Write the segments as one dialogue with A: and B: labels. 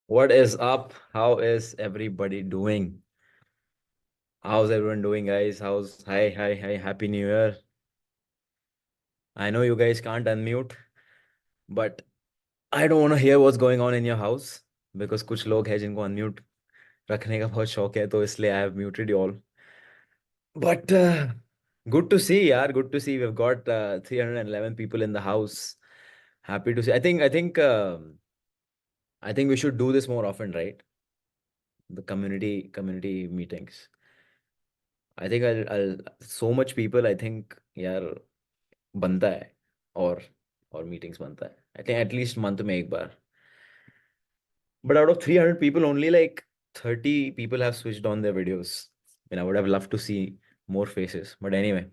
A: What is up? How is everybody doing? How's everyone doing, guys? Hi, Happy New Year. I know you guys can't unmute, but I don't want to hear what's going on in your house because कुछ लोग हैं जिनको unmute रखने का बहुत शौक है, तो इसलिए I have muted you all. But good to see, yaar. Good to see. We've got 311 people in the house. Happy to see. I think we should do this more often, right? The community meetings. I think I'll so much people. I think यार बनता है और meetings बनता है. I think at least month में एक बार. But out of 300 people, only like 30 people have switched on their videos. I would have loved to see more faces. But anyway,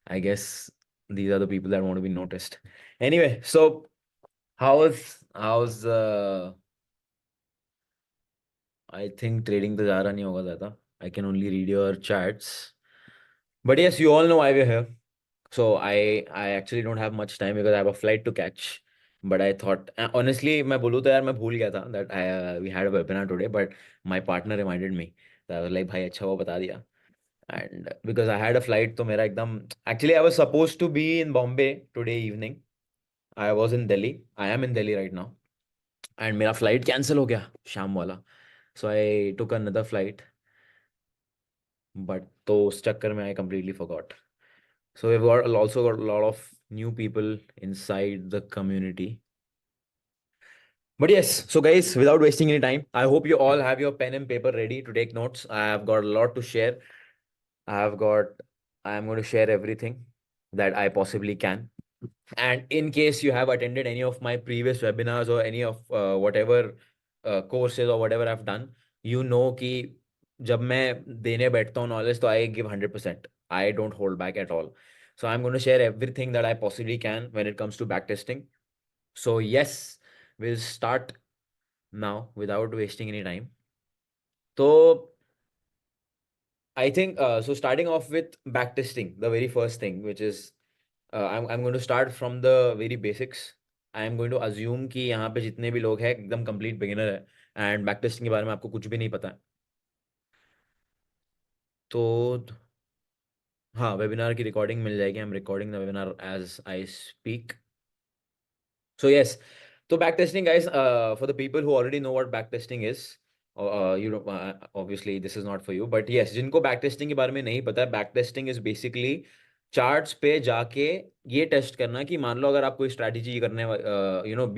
A: I guess these are the people that want to be noticed. Anyway, so how's I think trading तो जा रहा नहीं होगा ज़्यादा. I can only read your chats. But yes, you all know why we're here. So I actually don't have much time because I have a flight to catch. But I thought honestly मैं बोलूँ तो यार मैं भूल गया था that we had a webinar today, but my partner reminded me. So I was like भाई अच्छा वो बता दिया. And because I had a flight तो मेरा एकदम actually I was supposed to be in Bombay today evening. I was in Delhi. I am in Delhi right now. And मेरा flight cancel हो गया शाम वाला. So I took another flight. But तो उस चक्कर में I completely forgot. So we've also got a lot of new people inside the community. But yes, so guys, without wasting any time, I hope you all have your pen and paper ready to take notes. I have got a lot to share. I have got, I am going to share everything that I possibly can. And in case you have attended any of my previous webinars or any of whatever courses or whatever I've done, you know कि जब मैं देने बैठता हूँ knowledge तो I give 100%. I don't hold back at all. So I'm going to share everything that I possibly can when it comes to backtesting. So yes, we'll start now without wasting any time. So I think so starting off with backtesting, the very first thing, which is I'm going to start from the very basics. I am going to assume कि यहाँ पे जितने भी लोग हैं एकदम complete beginner है and backtesting के बारे में आपको कुछ भी नहीं पता है. तो हाँ, वेबिनार की रिकॉर्डिंग मिल जाएगी. I am recording the webinar as I speak. So yes, so backtesting, guys, for the people who already know what backtesting is, you know, obviously this is not for you, but yes, जिनको backtesting के बारे में नहीं पता है, backtesting is basically charts पे जाके ये टेस्ट करना कि मान लो अगर आप कोई स्ट्रैटेजी करने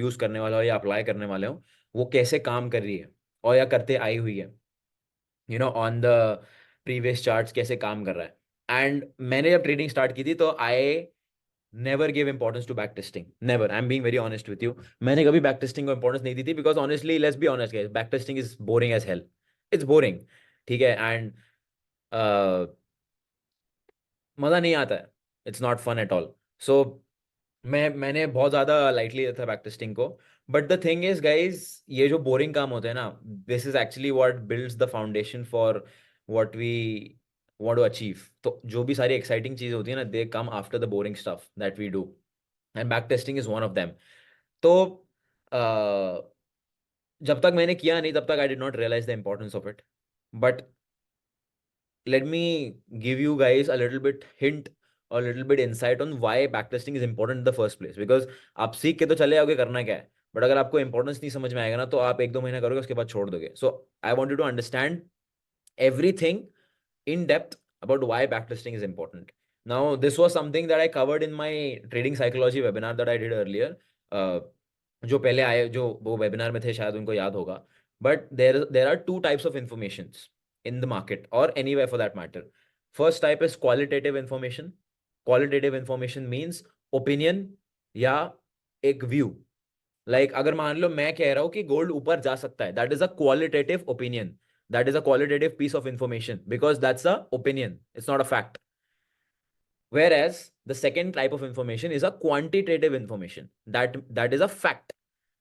A: यूज करने वाले हो या अप्लाई करने वाले हो, वो कैसे काम कर रही है और या करते आई हुई है, ऑन द प्रीवियस चार्ट्स कैसे काम कर रहा है. एंड मैंने जब ट्रेडिंग स्टार्ट की थी तो आई never give importance to backtesting. Never. I'm being very honest with you. मैंने कभी backtesting को importance नहीं दी थी because honestly, let's be honest, guys, backtesting is boring as hell. It's boring. ठीक है. And मजा नहीं आता है. It's not fun at all. So मैंने बहुत ज़्यादा लाइटली लिया था बैकटेस्टिंग को. But the thing is guys, ये जो बोरिंग काम होते हैं ना, this is actually what builds the foundation for what we want to achieve. तो जो भी सारी एक्साइटिंग चीज़ होती है ना, they come after the boring stuff that we do. And back testing is one of them. तो जब तक मैंने किया नहीं तब तक I did not realise the importance of it. But let me give you guys a little bit hint or a little bit insight on why backtesting is important in the first place. Because आप सीख के तो चले आओगे करना क्या है, but अगर आपको इंपॉर्टेंस नहीं समझ में आएगा ना तो आप एक दो महीना करोगे उसके बाद छोड़ दोगे. So I want you to understand everything in depth about why backtesting is important. Now, this was something that I covered in my trading psychology webinar that I did earlier. जो पहले आए जो वो वेबिनार में थे शायद उनको याद होगा. But there are two types of informations in the market or anywhere for that matter. First type is qualitative information. Qualitative information means opinion या एक व्यू. लाइक अगर मान लो मैं कह रहा हूं कि गोल्ड ऊपर जा सकता है, that is a qualitative opinion. That is a qualitative piece of information because that's a opinion, it's not a fact. Whereas the second type of information is a quantitative information. That is a fact.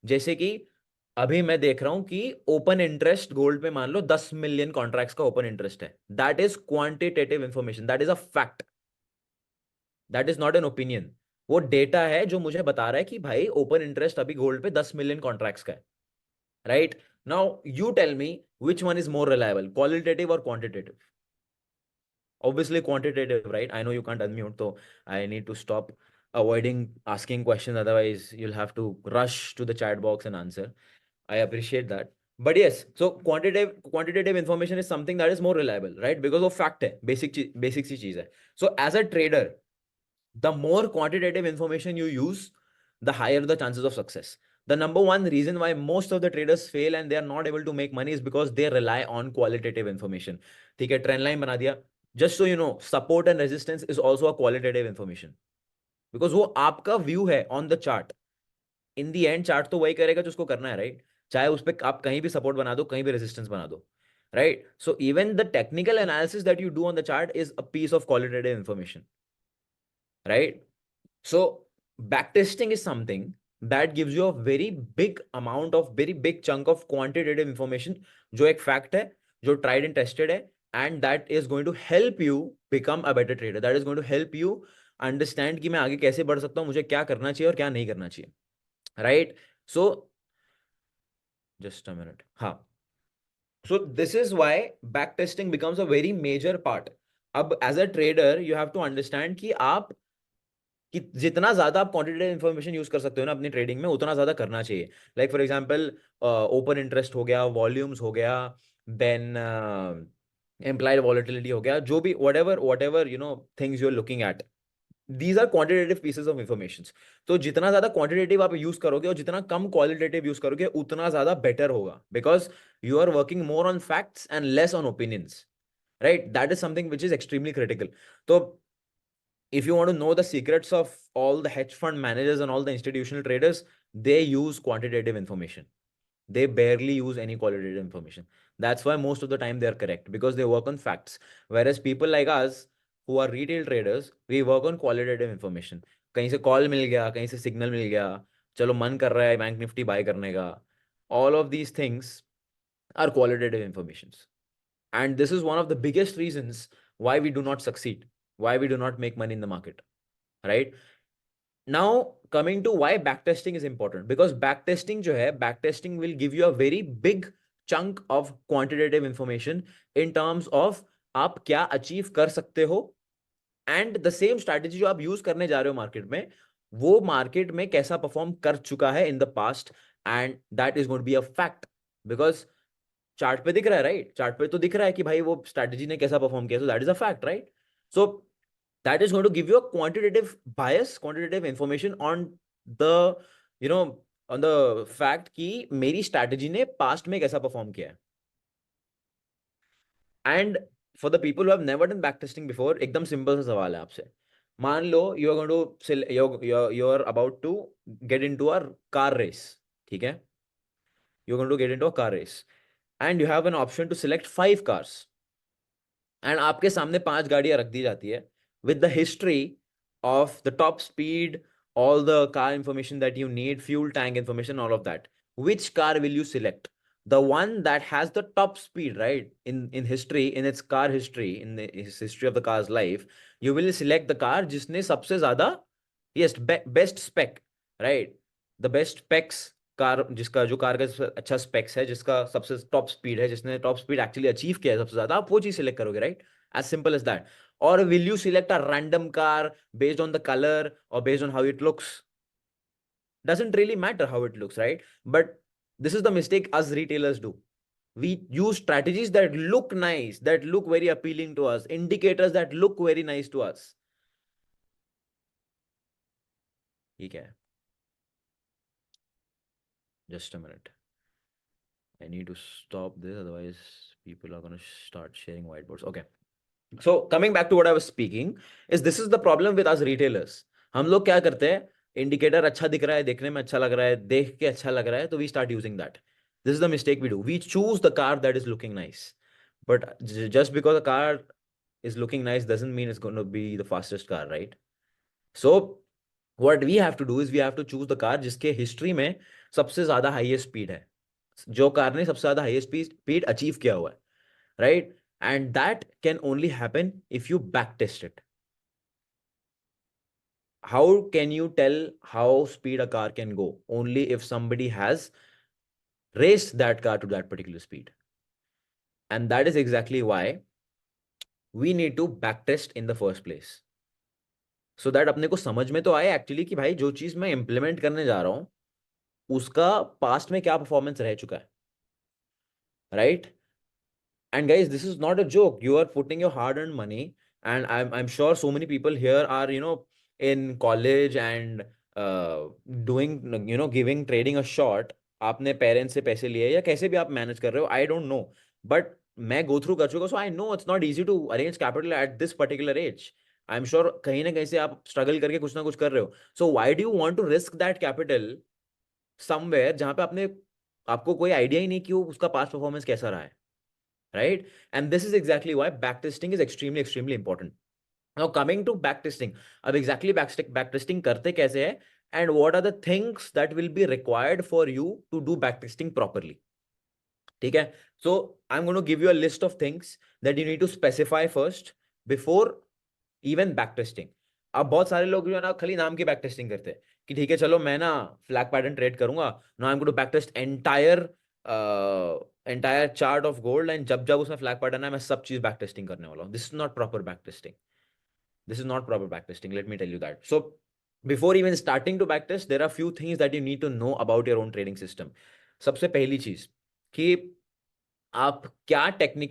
A: जैसे कि अभी मैं देख रहा हूं कि open interest gold पे मान लो 10 मिलियन कॉन्ट्रैक्ट्स का ओपन इंटरेस्ट है. That is quantitative information. That is a fact. That is not an opinion. वो डेटा है जो मुझे बता रहा है कि भाई ओपन इंटरेस्ट अभी गोल्ड पे 10 मिलियन कॉन्ट्रैक्ट्स का है. right? Now you tell me which one is more reliable, qualitative or quantitative? Obviously quantitative, right? I know you can't unmute, so I need to stop avoiding asking questions. Otherwise, you'll have to rush to the chat box and answer. I appreciate that. But yes, so quantitative information is something that is more reliable, right? Because of fact hai, basic सी चीज है. So as a trader, the more quantitative information you use, the higher the chances of success. The number one reason why most of the traders fail and they are not able to make money is because they rely on qualitative information. ठीक है, trend line बना दिया. Just so you know, support and resistance is also a qualitative information. Because वो आपका view है on the chart. In the end, chart तो वही करेगा जो उसको करना है, right? चाहे उस पर आप कहीं भी support बना दो, कहीं भी resistance बना दो, right? So even the technical analysis that you do on the chart is a piece of qualitative information, right? So backtesting is something that gives you a very big amount of very big chunk of quantitative information, जो एक fact है, जो tried and tested है, and that is going to help you become a better trader. That is going to help you understand कि मैं आगे कैसे बढ़ सकता हूँ, मुझे क्या करना चाहिए और क्या नहीं करना चाहिए, right? So just a minute. हाँ. So this is why backtesting becomes a very major part. अब as a trader, you have to understand कि आप कि जितना ज्यादा आप क्वांटिटेटिव इन्फॉर्मेशन यूज कर सकते हो ना अपनी ट्रेडिंग में, उतना ज्यादा करना चाहिए. Like for example open interest हो गया, वॉल्यूम्स हो गया, देन एम्प्लाइड वॉलेटिलिटी हो गया, जो भी whatever things you are looking at, these are quantitative pieces of information. तो जितना ज्यादा क्वांटिटेटिव आप यूज करोगे और जितना कम क्वालिटेटिव यूज करोगे उतना ज्यादा बेटर होगा, because you are working more on facts and less on opinions, right? That is something which is extremely critical. So if you want to know the secrets of all the hedge fund managers and all the institutional traders, they use quantitative information. They barely use any qualitative information. That's why most of the time they are correct, because they work on facts. Whereas people like us who are retail traders, we work on qualitative information. कहीं से call मिल गया, कहीं से signal मिल गया, चलो मन कर रहा है बैंक निफ्टी बाय करने का. All of these things are qualitative informations. And this is one of the biggest reasons why we do not succeed, why we do not make money in the market, right? Now coming to why backtesting is important, because backtesting जो है, backtesting will give you a very big chunk of quantitative information in terms of आप क्या achieve कर सकते हो, and the same strategy जो आप use करने जा रहे हो मार्केट में, वो मार्केट में कैसा परफॉर्म कर चुका है in the past, and that is going to be a fact. Because chart पे दिख रहा है, राइट? चार्ट पे तो दिख रहा है कि भाई वो स्ट्रैटेजी ने कैसा परफॉर्म किया, so that is a fact, right? So that is going to give you a quantitative bias, quantitative information on the, you know, on the fact कि मेरी strategy ने past में कैसा perform किया है. And for the people who have never done backtesting before, एकदम simple सा सवाल है आपसे. मान लो you are going to you're about to get into a car race, ठीक है? You're going to get into a car race and you have an option to select 5 cars. And आपके सामने 5 गाड़ियां रख दी जाती है with the history of the top speed, all the car information that you need, fuel tank information, all of that. Which car will you select? The one that has the top speed, right? In history, in its car history, in the history of the car's life, you will select the car जिसने सबसे ज्यादा, yes, best spec, right? The best specs car, जिसका जो car का अच्छा specs है, जिसका सबसे टॉप स्पीड है, जिसने टॉप स्पीड एक्चुअली अचीव किया है सबसे ज्यादा, आप वो चीज सिलेक्ट करोगे, right? As simple as that. Or will you select a random car based on the colour or based on how it looks? Doesn't really matter how it looks, right? But this is the mistake us retailers do. We use strategies that look nice, that look very appealing to us, indicators that look very nice to us. ठीक है, just a minute. I need to stop this, otherwise people are going to start sharing whiteboards. Okay. So coming back to what I was speaking, is this is the problem with us retailers. हम लोग क्या करते हैं, indicator अच्छा दिख रहा है, देखने में अच्छा लग रहा है, देख के अच्छा लग रहा है, तो we start using that. This is the mistake we do. We choose the car that is looking nice, but just because a car is looking nice doesn't mean it's going to be the fastest car, right? So what we have to do is we have to choose the car जिसके history में सबसे ज्यादा highest speed है, जो car ने सबसे ज्यादा highest speed achieve किया हुआ है, right? And that can only happen if you backtest it. How can you tell how speed a car can go? Only if somebody has race that car to that particular speed. And that is exactly why we need to backtest in the first place. So that अपने को समझ में तो आए actually कि भाई जो चीज मैं इंप्लीमेंट करने जा रहा हूं उसका पास्ट में क्या परफॉर्मेंस रह चुका है, right? And guys, this is not a joke. You are putting your hard-earned money, and I'm sure so many people here are, in college and doing, giving trading a shot. आपने parents से पैसे लिए या कैसे भी आप manage कर रहे हो, आई डोंट नो, बट मैं गो थ्रू कर चुका, so I know it's not easy to arrange capital at this particular age. I am sure कहीं ना कहीं से आप स्ट्रगल करके कुछ ना कुछ कर रहे हो. So why do you want to risk that capital somewhere जहां पे आपको कोई आइडिया ही नहीं कि वो उसका पास्ट परफॉर्मेंस कैसा रहा है, right? And this is exactly why backtesting is extremely, extremely important. Now, coming to backtesting, अब exactly backtesting करते कैसे है, and what are the things that will be required for you to do backtesting properly? ठीक है? So, I'm going to give you a list of things that you need to specify first before even backtesting. अब बहुत सारे लोग जो है ना खाली नाम की बैकटेस्टिंग करते हैं कि ठीक है चलो मैं ना फ्लैग पैटर्न ट्रेड करूंगा, now I am going to backtest entire chart of gold, and जब जब उसमें फ्लैग पैटर्न है मैं सब चीज बैकटेस्टिंग करने वाला हूं. This is not proper backtesting. This is not proper backtesting. Let me tell you that. So before even starting to backtest, there are few things that you need to know about your own trading system. सबसे पहली चीज कि आप क्या technique